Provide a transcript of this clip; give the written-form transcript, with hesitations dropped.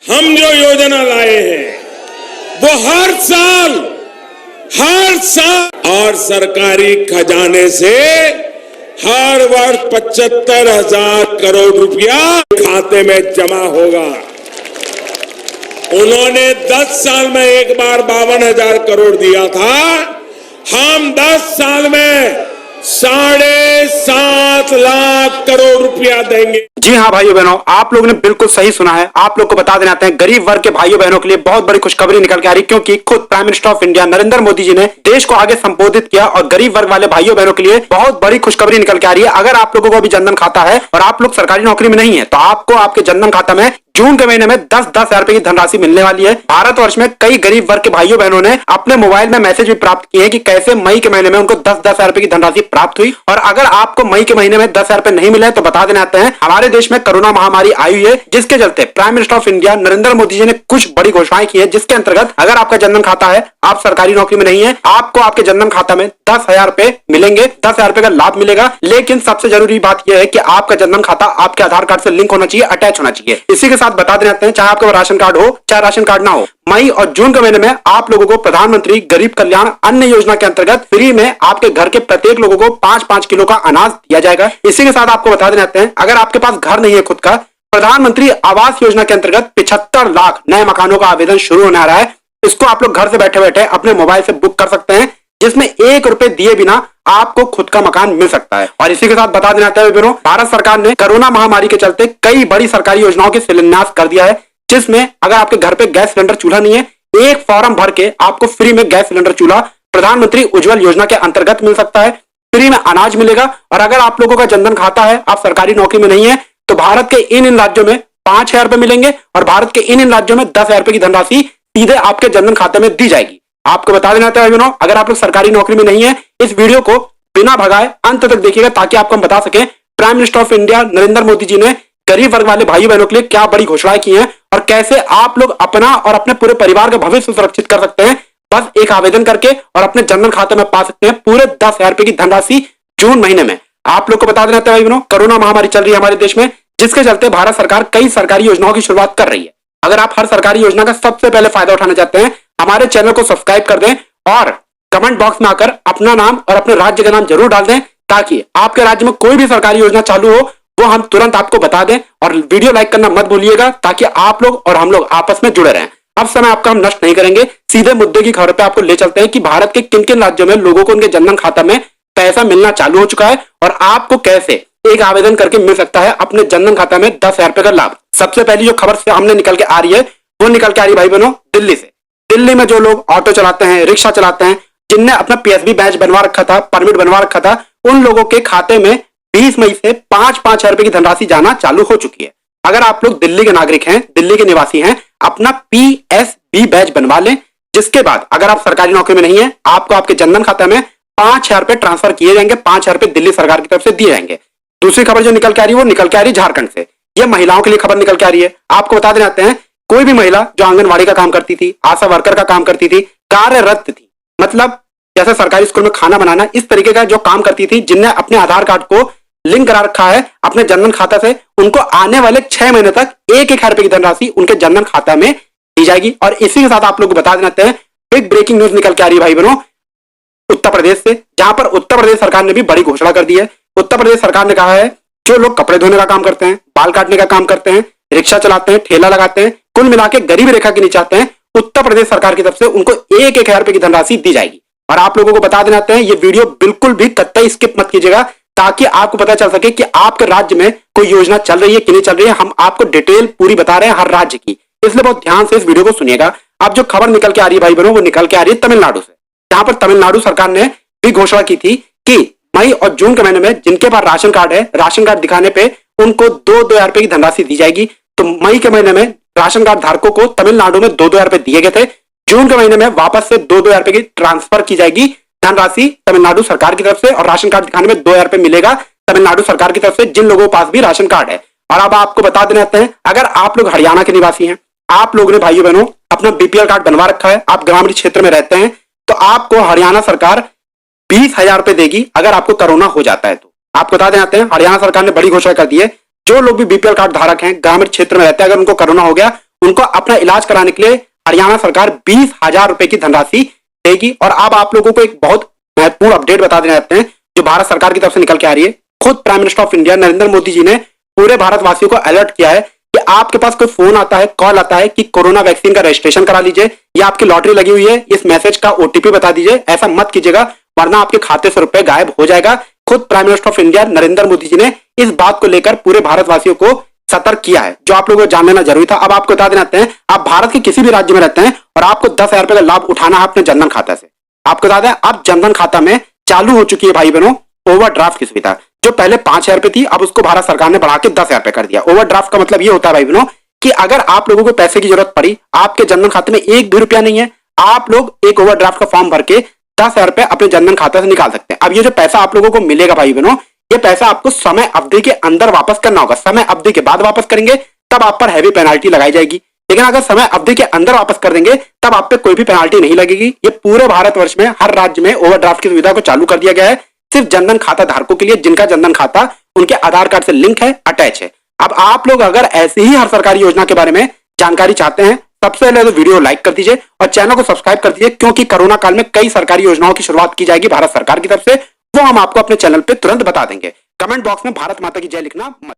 हम जो योजना लाए हैं वो हर साल और सरकारी खजाने से हर वर्ष 75,000 करोड़ रुपया खाते में जमा होगा। उन्होंने 10 साल में एक बार 52,000 करोड़ दिया था, हम 10 साल में 7.5 लाख करोड़ रुपया देंगे। जी हाँ भाइयों बहनों, आप लोगों ने बिल्कुल सही सुना है। आप लोग को बता देना चाहते हैं, गरीब वर्ग के भाइयों बहनों के लिए बहुत बड़ी खुशखबरी निकल के आ रही, क्योंकि खुद prime minister of India Narendra Modi ji ने देश को आगे संबोधित किया और गरीब वर्ग वाले भाइयों बहनों के लिए बहुत बड़ी खुशखबरी निकल के आ रही है। अगर आप लोगों को अभी जनधन खाता है और आप लोग सरकारी नौकरी में नहीं है, तो आपको आपके जनधन खाता में जून के महीने में 10-10 हजार रुपए की धनराशि मिलने वाली है। भारतवर्ष में कई गरीब वर्ग के भाइयों बहनों ने अपने मोबाइल में मैसेज भी प्राप्त किए हैं कि कैसे मई के महीने में उनको 10-10 हजार रुपए की धनराशि प्राप्त हुई। और अगर आपको मई के महीने में 10 हजार रुपए नहीं मिले तो बता देना चाहते हैं, हमारे देश में कोरोना महामारी आई हुई है, जिसके चलते prime minister of India Narendra Modi ji ने कुछ बड़ी घोषणाएं की है, जिसके अंतर्गत अगर आपका जनधन खाता है, आप सरकारी नौकरी में नहीं है, आपको आपके जनधन खाता में 10 हजार रुपए मिलेंगे, 10 हजार रुपए का लाभ मिलेगा। लेकिन सबसे जरूरी बात यह है कि आपका जनधन खाता आपके आधार कार्ड से लिंक होना चाहिए, अटैच होना चाहिए। इसी के साथ बता देना चाहते हैं, चाहे आपका राशन कार्ड हो चाहे राशन कार्ड ना हो, मई और जून के महीने में आप लोगों को प्रधानमंत्री गरीब कल्याण अन्न योजना के अंतर्गत फ्री में आपके घर के प्रत्येक लोगों को 5-5 किलो का अनाज दिया जाएगा। इसी के साथ आपको बता देना चाहते हैं, अगर आपके पास घर नहीं है खुद का, प्रधानमंत्री आवास योजना के अंतर्गत 75 लाख नए मकानों का आवेदन शुरू होने आ रहा है। इसको आप लोग घर से बैठे बैठे अपने मोबाइल से बुक कर सकते हैं, जिसमें 1 रुपए दिए बिना आपको खुद का मकान मिल सकता है। और इसी के साथ बता देना चाहते हैं, भारत सरकार ने कोरोना महामारी के चलते कई बड़ी सरकारी योजनाओं के शिलान्यास कर दिया है, जिसमें अगर आपके घर पे गैस सिलेंडर चूल्हा नहीं है, एक फॉर्म भर के आपको फ्री में गैस सिलेंडर चूल्हा प्रधानमंत्री उज्जवल योजना के अंतर्गत मिल सकता है। फ्री में अनाज मिलेगा। और अगर आप लोगों का जनधन खाता है, आप सरकारी नौकरी में नहीं है, तो भारत के इन राज्यों में 5,000 रुपए मिलेंगे और भारत के इन राज्यों में 10 हजार रुपए की धनराशि सीधे आपके जनधन खाते में दी जाएगी। आपको बता देना चाहते हैं, अगर आप लोग सरकारी नौकरी में नहीं है, इस वीडियो को बिना भगाए अंत तक देखिएगा, ताकि आपको हम बता सके prime minister of India Narendra Modi ji ने गरीब वर्ग वाले भाई बहनों के लिए क्या बड़ी घोषणाएं की हैं और कैसे आप लोग अपना और अपने पूरे परिवार का भविष्य सुरक्षित कर सकते हैं, बस एक आवेदन करके और अपने जनधन खाते में पा सकते हैं पूरे 10 हजार रुपए की धनराशि जून महीने में। आप लोग को बता देना भाई बहनों, कोरोना महामारी चल रही है हमारे देश में, जिसके चलते भारत सरकार कई सरकारी योजनाओं की शुरुआत कर रही है। अगर आप हर सरकारी योजना का सबसे पहले फायदा उठाना चाहते हैं, हमारे चैनल को सब्सक्राइब कर दें और कमेंट बॉक्स में आकर अपना नाम और अपने राज्य का नाम जरूर डाल दें, ताकि आपके राज्य में कोई भी सरकारी योजना चालू हो वो हम तुरंत आपको बता दें। और वीडियो लाइक करना मत भूलिएगा, ताकि आप लोग और हम लोग आपस में जुड़े रहें। अब समय आपका हम नष्ट नहीं करेंगे, सीधे मुद्दे की खबर पे आपको ले चलते हैं कि भारत के किन किन राज्यों में लोगों को उनके जनधन खाता में पैसा मिलना चालू हो चुका है और आपको कैसे एक आवेदन करके मिल सकता है अपने जनधन खाता में 10 हजार रुपए का लाभ। सबसे पहली जो खबर से हमने निकल के आ रही है, वो निकल के आ रही भाई बहनों दिल्ली से। दिल्ली में जो लोग ऑटो चलाते हैं, रिक्शा चलाते हैं, जिनने अपना पीएसबी बैच बनवा रखा था, परमिट बनवा रखा था, उन लोगों के खाते में 20 मई से 5-5 हजार रुपए की धनराशि जाना चालू हो चुकी है। अगर आप लोग दिल्ली के नागरिक हैं, दिल्ली के निवासी हैं, अपना पीएसबी बैच बनवा लें, जिसके बाद अगर आप सरकारी नौकरी में नहीं है, आपको आपके जनधन खाते में 5,000 रुपए ट्रांसफर किए जाएंगे, 5,000 रुपए दिल्ली सरकार की तरफ से दिए जाएंगे। दूसरी खबर जो निकल के आ रही है, वो निकल के आ रही है झारखंड से। ये महिलाओं के लिए खबर निकल के आ रही है। आपको बता देना चाहते हैं, कोई भी महिला जो आंगनबाड़ी का काम करती थी, आशा वर्कर का काम करती थी, कार्यरत थी, मतलब जैसे सरकारी स्कूल में खाना बनाना, इस तरीके का जो काम करती थी, जिनने अपने आधार कार्ड को लिंक करा रखा है अपने जनधन खाता से, उनको आने वाले 6 महीने तक 1-1 हजार रुपए की धनराशि उनके जनधन खाता में दी जाएगी। और इसी के साथ आप लोग को बता देना चाहते हैं, बिग ब्रेकिंग न्यूज निकल के आ रही है भाई बहनों उत्तर प्रदेश से, जहां पर उत्तर प्रदेश सरकार ने भी बड़ी घोषणा कर दी है। उत्तर प्रदेश सरकार ने कहा है, जो लोग कपड़े धोने का काम करते हैं, बाल काटने का काम करते हैं, रिक्शा चलाते हैं, ठेला लगाते हैं, कुल मिला के गरीबी रेखा के नीचे आते हैं, उत्तर प्रदेश सरकार की तरफ से उनको 1-1 हजार रुपए की धनराशि दी जाएगी। और आप लोगों को बता देना चाहते हैं, ये वीडियो बिल्कुल भी कतई स्किप मत कीजिएगा, ताकि आपको पता चल सके कि आपके राज्य में कोई योजना चल रही है कि नहीं चल रही है। हम आपको डिटेल पूरी बता रहे हैं हर राज्य की, इसलिए बहुत ध्यान से इस वीडियो को सुनिएगा। अब जो खबर निकल के आ रही है भाई बहनों, वो निकल के आ रही है तमिलनाडु से, जहां पर तमिलनाडु सरकार ने भी घोषणा की थी कि मई और जून के महीने में जिनके पास राशन कार्ड है, राशन कार्ड दिखाने पे उनको 2-2 हजार रुपए की धनराशि दी जाएगी। तो मई के महीने में राशन कार्ड धारकों को तमिलनाडु में 2-2 हजार रुपए दिए गए थे। जून के महीने में वापस से 2-2 हजार रुपए की ट्रांसफर की जाएगी धनराशि तमिलनाडु सरकार की तरफ से, और राशन कार्ड दिखाने में 2 हजार रुपए मिलेगा तमिलनाडु सरकार की तरफ से, जिन लोगों के पास भी राशन कार्ड है। और अब आपको बता देना चाहते हैं, अगर आप लोग हरियाणा के निवासी हैं, आप लोगों ने भाइयों बहनों अपना बीपीएल कार्ड बनवा रखा है, आप ग्रामीण क्षेत्र में रहते हैं, तो आपको हरियाणा सरकार 20 हजार रुपए देगी अगर आपको कोरोना हो जाता है। तो आपको बता देते हैं, हरियाणा सरकार ने बड़ी घोषणा कर दी है, जो लोग भी बीपीएल कार्ड धारक हैं, ग्रामीण क्षेत्र में रहते हैं, अगर उनको कोरोना हो गया, उनको अपना इलाज कराने के लिए हरियाणा सरकार 20,000 रुपए की धनराशि देगी। और अब आप लोगों को एक बहुत महत्वपूर्ण अपडेट बता देना चाहते हैं जो भारत सरकार की तरफ से निकल के आ रही है। खुद prime minister of India Narendra Modi ji ने पूरे भारतवासियों को अलर्ट किया है कि आपके पास कोई फोन आता है, कॉल आता है कि कोरोना वैक्सीन का रजिस्ट्रेशन करा लीजिए या आपकी लॉटरी लगी हुई है, इस मैसेज का ओटीपी बता दीजिए, ऐसा मत कीजिएगा वरना आपके खाते से रुपए गायब हो जाएगा। खुद prime minister of India Narendra Modi ji ने इस बात को लेकर पूरे भारतवासियों को सतर्क किया है, जो आप लोगों को जान लेना जरूरी था। अब आपको बता देना चाहते हैं, आप भारत के किसी भी राज्य में रहते हैं और आपको 10,000 रुपए का लाभ उठाना है अपने जनधन खाता से। आपको बता दें, अब जनधन खाता में चालू हो चुकी है भाई बहनों ओवरड्राफ्ट की सुविधा, जो पहले 5,000 रुपए थी, अब उसको भारत सरकार ने बढ़ा के 10,000 रुपए कर दिया। ओवरड्राफ्ट का मतलब ये होता है भाई बहनों कि अगर आप लोगों को पैसे की जरूरत पड़ी, आपके जनधन खाते में एक भी रुपया नहीं है, आप लोग एक ओवरड्राफ्ट का फॉर्म भर के 10,000 रुपए अपने जनधन खाते से निकाल सकते हैं। अब ये जो पैसा आप लोगों को मिलेगा भाई बहनों, ये पैसा आपको समय अवधि के अंदर वापस करना होगा। समय अवधि के बाद वापस करेंगे तब आप पर हैवी पेनाल्टी लगाई जाएगी, लेकिन अगर समय अवधि के अंदर वापस कर देंगे तब आप पे कोई भी पेनाल्टी नहीं लगेगी। ये पूरे भारतवर्ष में हर राज्य में ओवरड्राफ्ट की सुविधा को चालू कर दिया गया है, सिर्फ जनधन खाता धारकों के लिए जिनका जनधन खाता उनके आधार कार्ड से लिंक है, अटैच है। अब आप लोग अगर ऐसी ही हर सरकारी योजना के बारे में जानकारी चाहते हैं, सबसे पहले तो वीडियो लाइक कर दीजिए और चैनल को सब्सक्राइब कर दीजिए, क्योंकि कोरोना काल में कई सरकारी योजनाओं की शुरुआत की जाएगी भारत सरकार की तरफ से, वो हम आपको अपने चैनल पे तुरंत बता देंगे। कमेंट बॉक्स में भारत माता की जय लिखना मत